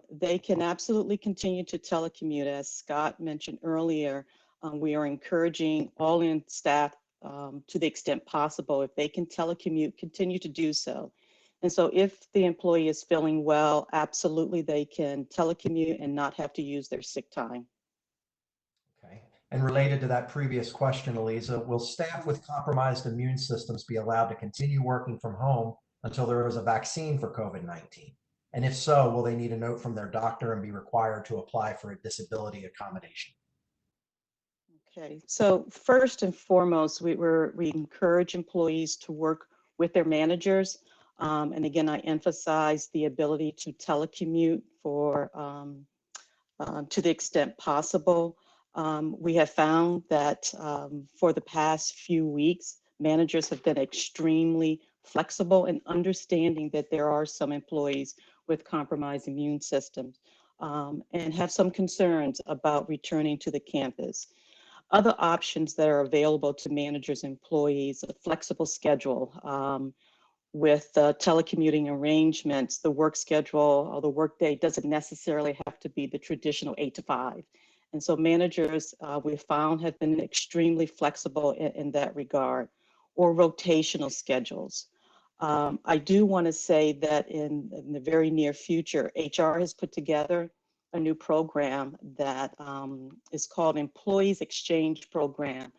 they can absolutely continue to telecommute. As Scott mentioned earlier, we are encouraging all in staff to the extent possible, if they can telecommute, continue to do so. And so if the employee is feeling well, absolutely they can telecommute and not have to use their sick time. Okay. And related to that previous question, Eliza, will staff with compromised immune systems be allowed to continue working from home until there is a vaccine for COVID-19? And if so, will they need a note from their doctor and be required to apply for a disability accommodation? Okay, so first and foremost, we encourage employees to work with their managers. And again, I emphasize the ability to telecommute for to the extent possible. We have found that for the past few weeks, managers have been extremely flexible and understanding that there are some employees with compromised immune systems, and have some concerns about returning to the campus. Other options that are available to managers and employees, a flexible schedule, with telecommuting arrangements. The work schedule or the workday doesn't necessarily have to be the traditional 8 to 5. And so managers, we found, have been extremely flexible in that regard, or rotational schedules. I do want to say that in the very near future, HR has put together a new program that is called Employees Exchange Program,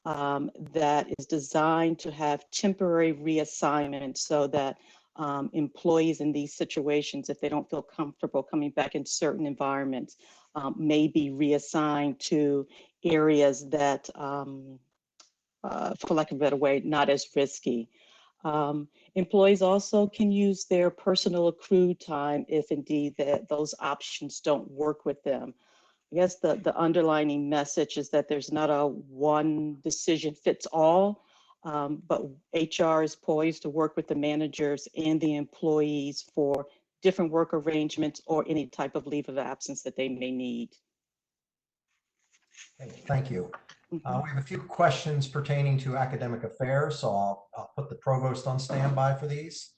that is designed to have temporary reassignment so that employees in these situations, if they don't feel comfortable coming back in certain environments, may be reassigned to areas that, for lack of a better way, not as risky. Employees also can use their personal accrued time if indeed those options don't work with them. I guess the underlining message is that there's not a one decision fits all, but HR is poised to work with the managers and the employees for different work arrangements or any type of leave of absence that they may need. Okay, thank you. We have a few questions pertaining to academic affairs, so I'll put the provost on standby for these.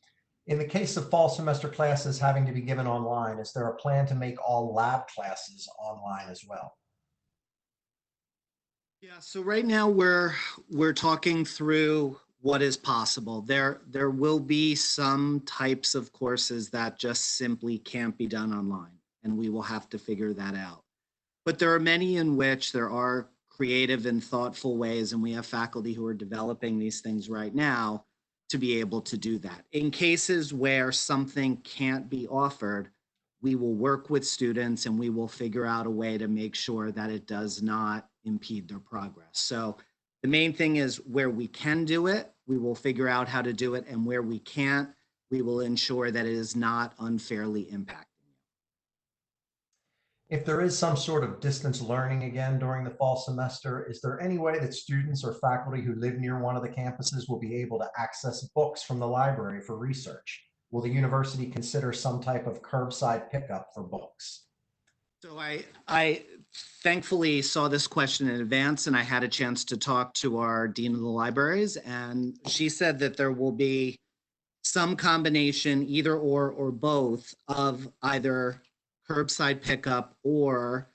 In the case of fall semester classes having to be given online, is there a plan to make all lab classes online as well? Yeah, so right now we're talking through what is possible. There will be some types of courses that just simply can't be done online, and we will have to figure that out. But there are many in which there are creative and thoughtful ways, and we have faculty who are developing these things right now to be able to do that. In cases where something can't be offered, we will work with students and we will figure out a way to make sure that it does not impede their progress. So the main thing is where we can do it, we will figure out how to do it, and where we can't, we will ensure that it is not unfairly impacted. If there is some sort of distance learning again during the fall semester, is there any way that students or faculty who live near one of the campuses will be able to access books from the library for research? Will the university consider some type of curbside pickup for books? So I thankfully saw this question in advance, and I had a chance to talk to our dean of the libraries, and she said that there will be some combination, either or both, of either curbside pickup or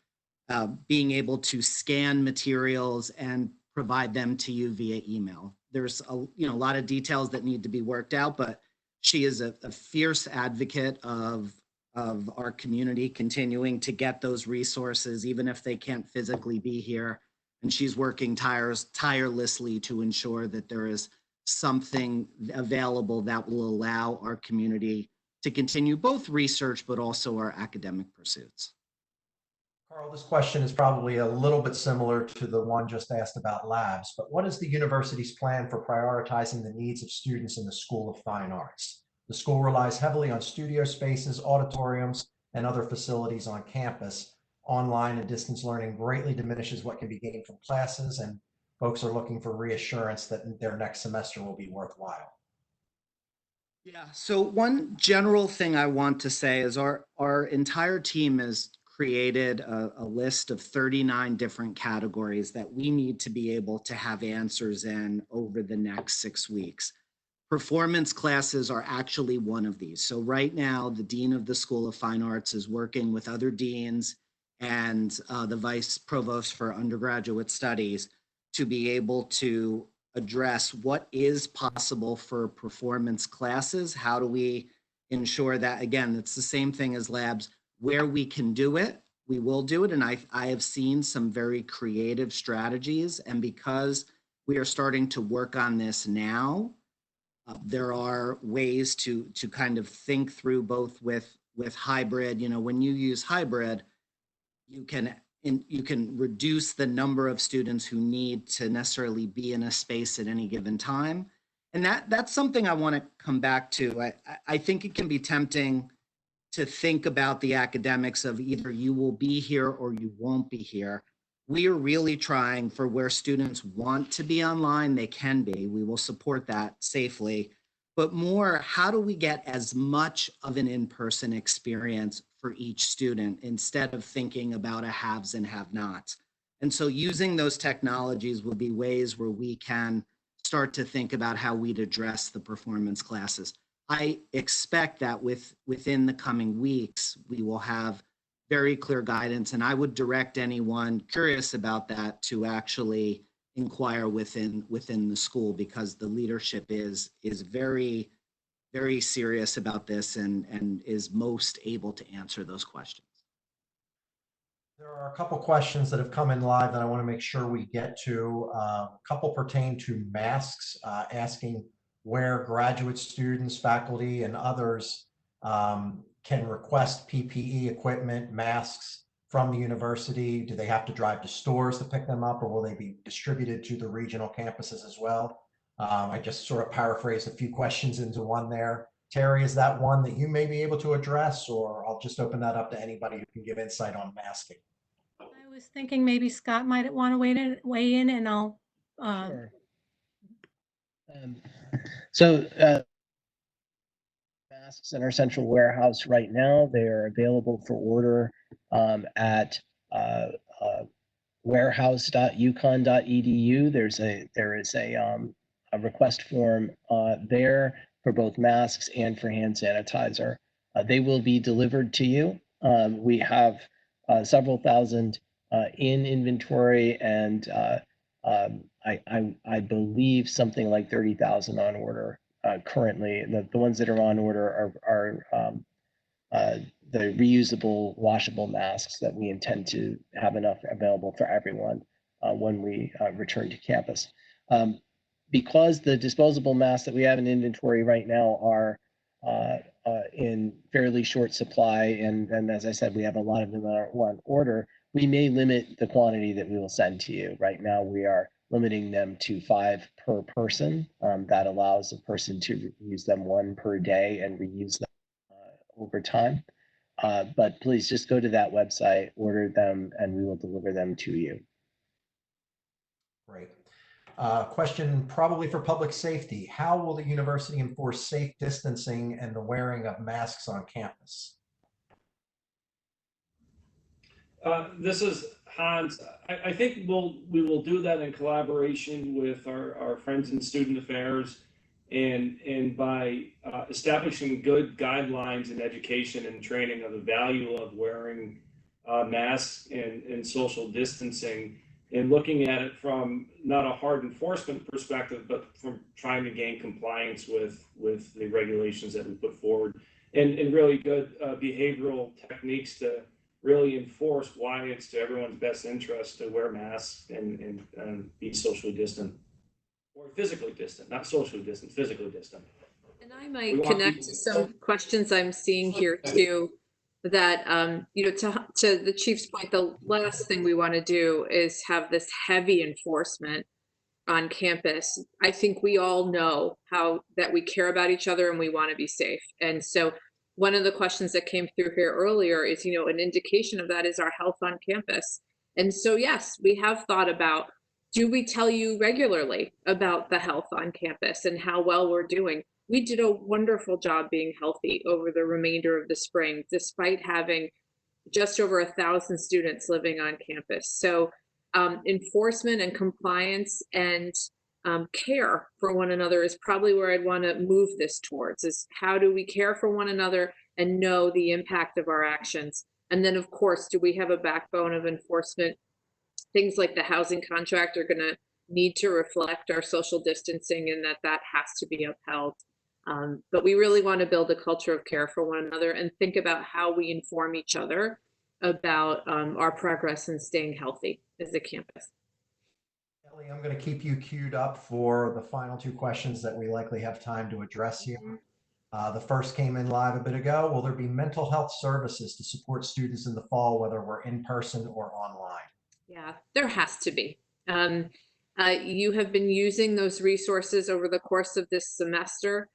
being able to scan materials and provide them to you via email. There's a lot of details that need to be worked out, but she is a fierce advocate of our community continuing to get those resources, even if they can't physically be here. And she's working tirelessly to ensure that there is something available that will allow our community to continue both research, but also our academic pursuits. Carl, this question is probably a little bit similar to the one just asked about labs, but what is the university's plan for prioritizing the needs of students in the School of Fine Arts? The school relies heavily on studio spaces, auditoriums, and other facilities on campus. Online and distance learning greatly diminishes what can be gained from classes, and folks are looking for reassurance that their next semester will be worthwhile. Yeah, so one general thing I want to say is our entire team has created a list of 39 different categories that we need to be able to have answers in over the next 6 weeks. Performance classes are actually one of these. So right now, the dean of the School of Fine Arts is working with other deans and the vice provost for undergraduate studies to be able to address what is possible for performance classes. How do we ensure that, again, it's the same thing as labs, where we can do it, we will do it. And I have seen some very creative strategies. And because we are starting to work on this now, there are ways to kind of think through both with hybrid. When you use hybrid, you can reduce the number of students who need to necessarily be in a space at any given time. And that's something I want to come back to. I think it can be tempting to think about the academics of either you will be here or you won't be here. We are really trying for where students want to be online, they can be. We will support that safely. but more, how do we get as much of an in-person experience for each student instead of thinking about a haves and have-nots? And so using those technologies will be ways where we can start to think about how we'd address the performance classes. I expect that within the coming weeks, we will have very clear guidance, and I would direct anyone curious about that to actually inquire within the school, because the leadership is very, very serious about this and is most able to answer those questions. There are a couple questions that have come in live that I want to make sure we get to. A couple pertain to masks, asking where graduate students, faculty, and others can request PPE equipment, masks from the university. Do they have to drive to stores to pick them up, or will they be distributed to the regional campuses as well? I just sort of paraphrased a few questions into one there. Terry, is that one that you may be able to address, or I'll just open that up to anybody who can give insight on masking? I was thinking maybe Scott might want to weigh in, and I'll. Sure. So masks in our central warehouse right now, they are available for order at warehouse.uconn.edu. There is a request form there for both masks and for hand sanitizer. They will be delivered to you. We have several thousand in inventory, and I believe something like 30,000 on order currently. The ones that are on order are the reusable, washable masks that we intend to have enough available for everyone when we return to campus. Because the disposable masks that we have in inventory right now are in fairly short supply, and as I said, we have a lot of them on order, we may limit the quantity that we will send to you. Right now, we are limiting them to 5 per person. That allows a person to use them 1 per day and reuse them over time. But please just go to that website, order them, and we will deliver them to you. Great. Question probably for public safety. How will the university enforce safe distancing and the wearing of masks on campus? This is Hans. I think we will do that in collaboration with our friends in student affairs, and by establishing good guidelines in education and training of the value of wearing masks and social distancing, and looking at it from not a hard enforcement perspective, but from trying to gain compliance with the regulations that we put forward, and really good behavioral techniques to really enforce why it's to everyone's best interest to wear masks and be socially distant, or physically distant, not socially distant, physically distant. And I might connect to some questions I'm seeing here too, that, to the chief's point, the last thing we want to do is have this heavy enforcement on campus. I think we all know that we care about each other and we want to be safe. And so one of the questions that came through here earlier is, an indication of that is our health on campus. And so, yes, we have thought about, do we tell you regularly about the health on campus and how well we're doing? We did a wonderful job being healthy over the remainder of the spring, despite having just over 1,000 students living on campus. So enforcement and compliance and care for one another is probably where I'd want to move this towards, is how do we care for one another and know the impact of our actions? And then, of course, do we have a backbone of enforcement? Things like the housing contract are going to need to reflect our social distancing, and that has to be upheld. But we really want to build a culture of care for one another and think about how we inform each other about our progress in staying healthy as a campus. Kelly, I'm going to keep you queued up for the final 2 questions that we likely have time to address here. The first came in live a bit ago. Will there be mental health services to support students in the fall, whether we're in person or online? Yeah, there has to be. You have been using those resources over the course of this semester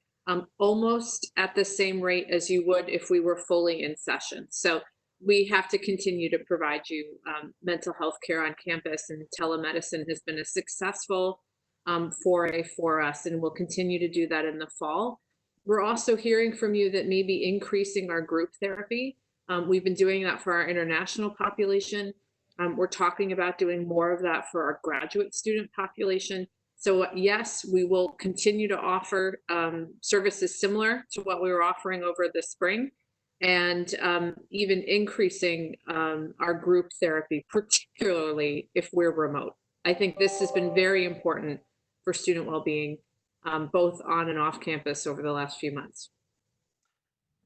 almost at the same rate as you would if we were fully in session. So we have to continue to provide you mental health care on campus, and telemedicine has been a successful foray for us, and we'll continue to do that in the fall. We're also hearing from you that maybe increasing our group therapy. We've been doing that for our international population. We're talking about doing more of that for our graduate student population. So yes, we will continue to offer services similar to what we were offering over the spring, and even increasing our group therapy, particularly if we're remote. I think this has been very important for student well-being, both on and off campus over the last few months.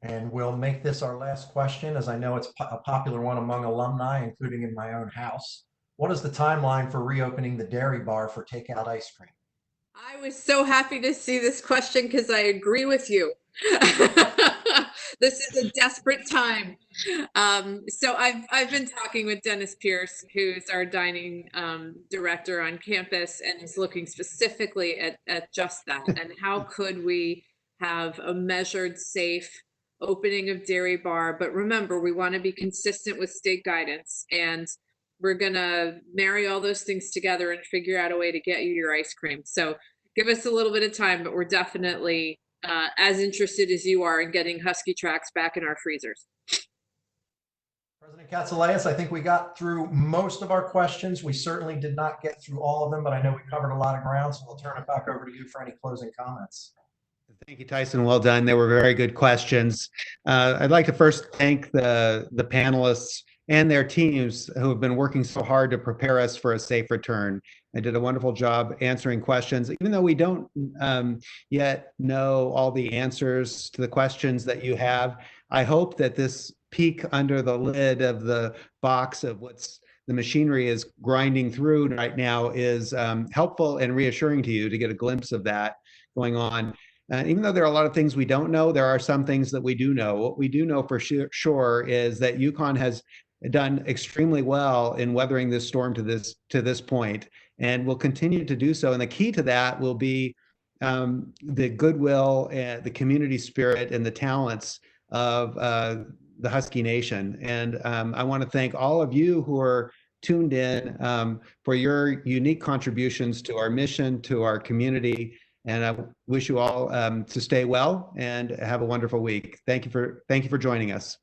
And we'll make this our last question, as I know it's a popular one among alumni, including in my own house. What is the timeline for reopening the dairy bar for takeout ice cream? I was so happy to see this question because I agree with you. This is a desperate time. So I've been talking with Dennis Pierce, who's our dining director on campus, and is looking specifically at just that. And how could we have a measured, safe opening of dairy bar? But remember, we want to be consistent with state guidance, and we're gonna marry all those things together and figure out a way to get you your ice cream. So give us a little bit of time, but we're definitely as interested as you are in getting Husky Tracks back in our freezers. President Katsouleas, I think we got through most of our questions. We certainly did not get through all of them, but I know we covered a lot of ground, so I'll turn it back over to you for any closing comments. Thank you, Tyson. Well done. They were very good questions. I'd like to first thank the panelists and their teams who have been working so hard to prepare us for a safe return. They did a wonderful job answering questions, even though we don't yet know all the answers to the questions that you have. I hope that this peek under the lid of the box of what's the machinery is grinding through right now is helpful and reassuring to you to get a glimpse of that going on. Even though there are a lot of things we don't know, there are some things that we do know. What we do know for sure is that UConn has done extremely well in weathering this storm to this point, and will continue to do so. And the key to that will be the goodwill and the community spirit and the talents of the Husky Nation. And I want to thank all of you who are tuned in for your unique contributions to our mission, to our community. And I wish you all to stay well and have a wonderful week. Thank you for joining us.